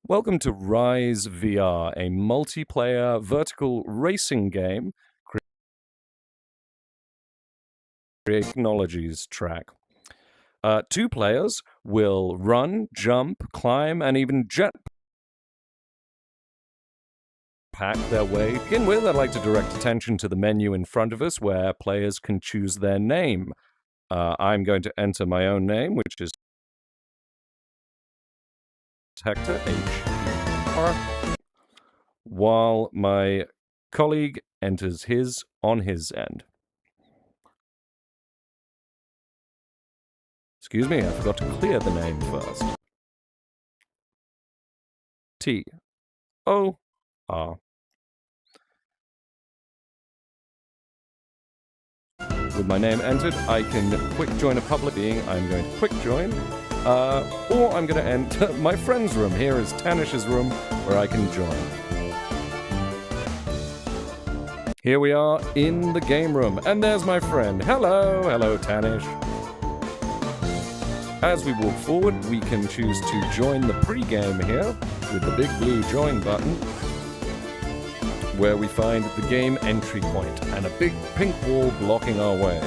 Welcome to RiseVR, a multiplayer vertical racing game technologies track. Two players will run, jump, climb, and even jetpack their way. To begin with, I'd like to direct attention to the menu in front of us where players can choose their name. I'm going to enter my own name, which is Hector, H-E-R, while my colleague enters his on his end. Excuse me, I forgot to clear the name first. T-O-R. With my name entered, I can quick join a public being. I'm going to quick join. Or I'm going to enter my friend's room. Here is Tanish's room where I can join. Here we are in the game room, and there's my friend. Hello, Tanish. As we walk forward, we can choose to join the pre-game here with the big blue join button, where we find the game entry point and a big pink wall blocking our way.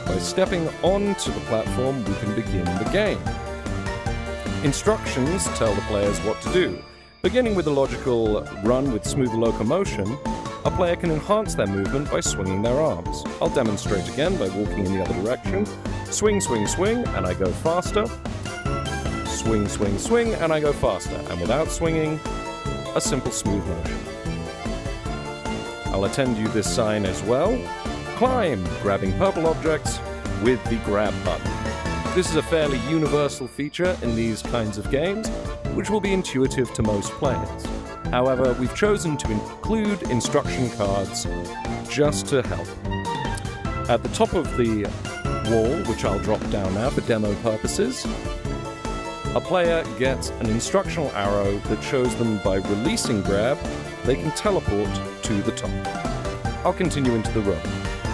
By stepping onto the platform, we can begin the game. Instructions tell the players what to do. Beginning with a logical run with smooth locomotion, a player can enhance their movement by swinging their arms. I'll demonstrate again by walking in the other direction. Swing, swing, swing, and I go faster. Swing, swing, swing, and I go faster. And without swinging, a simple smooth motion. I'll attend you this sign as well. Climb, grabbing purple objects with the grab button. This is a fairly universal feature in these kinds of games, which will be intuitive to most players. However, we've chosen to include instruction cards just to help. At the top of the wall, which I'll drop down now for demo purposes, a player gets an instructional arrow that shows them by releasing grab, they can teleport to the top. I'll continue into the room.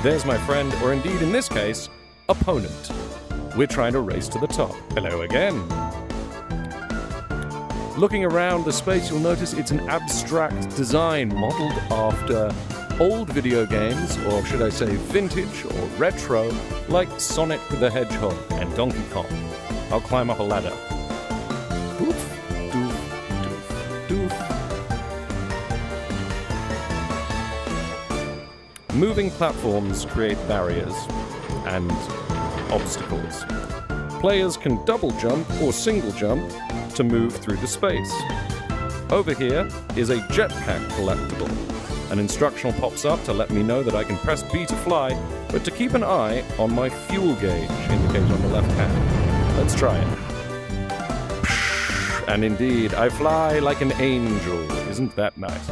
There's my friend, or indeed in this case, opponent. We're trying to race to the top. Hello again. Looking around the space, you'll notice it's an abstract design modeled after old video games, or should I say vintage or retro, like Sonic the Hedgehog and Donkey Kong. I'll climb up a ladder. Doof, doof, doof, doof. Moving platforms create barriers and obstacles. Players can double jump or single jump to move through the space. Over here is a jetpack collectible. An instructional pops up to let me know that I can press B to fly, but to keep an eye on my fuel gauge, indicated on the left hand. Let's try it. And indeed, I fly like an angel. Isn't that nice?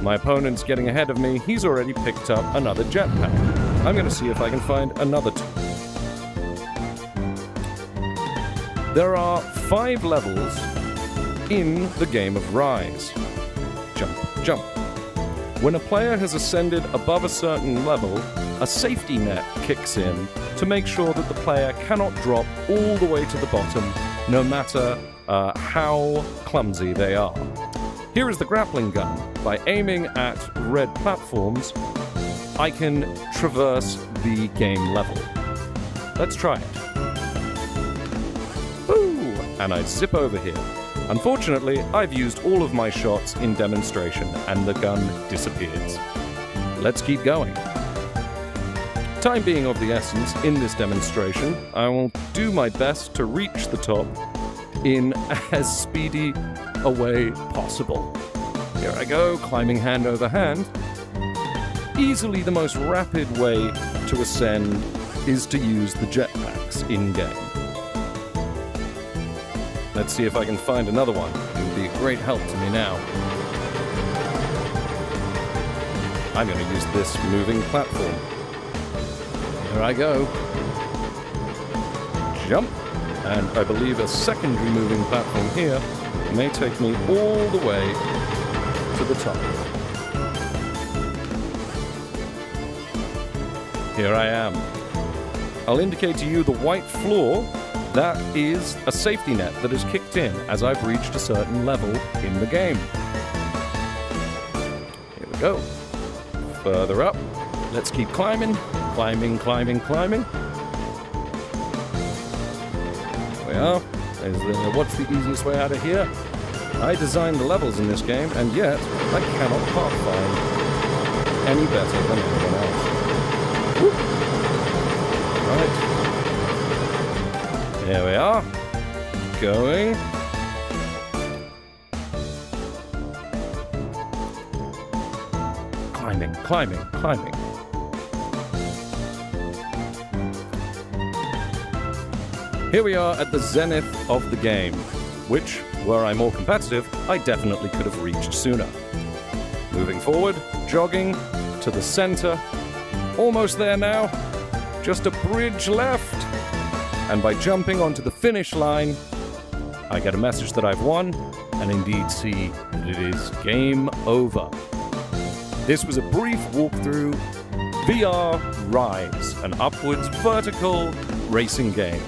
My opponent's getting ahead of me. He's already picked up another jetpack. I'm going to see if I can find another two. There are 5 levels in the game of Rise. Jump, jump. When a player has ascended above a certain level, a safety net kicks in to make sure that the player cannot drop all the way to the bottom, no matter how clumsy they are. Here is the grappling gun. By aiming at red platforms, I can traverse the game level. Let's try it. And I zip over here. Unfortunately, I've used all of my shots in demonstration, and the gun disappears. Let's keep going. Time being of the essence in this demonstration, I will do my best to reach the top in as speedy a way possible. Here I go, climbing hand over hand. Easily the most rapid way to ascend is to use the jetpacks in-game. Let's see if I can find another one. It would be a great help to me now. I'm going to use this moving platform. There I go. Jump. And I believe a secondary moving platform here may take me all the way to the top. Here I am. I'll indicate to you the white floor that is a safety net that is kicked in as I've reached a certain level in the game. Here we go. Further up. Let's keep climbing. Climbing. There we are. What's the easiest way out of here? I designed the levels in this game, and yet I cannot pathfind any better than anyone else. Woo. Right. There we are. Going. Climbing. Here we are at the zenith of the game, which, were I more competitive, I definitely could have reached sooner. Moving forward, jogging to the center. Almost there now. Just a bridge left. And by jumping onto the finish line, I get a message that I've won, and indeed see that it is game over. This was a brief walkthrough VR Rise, an upwards vertical racing game.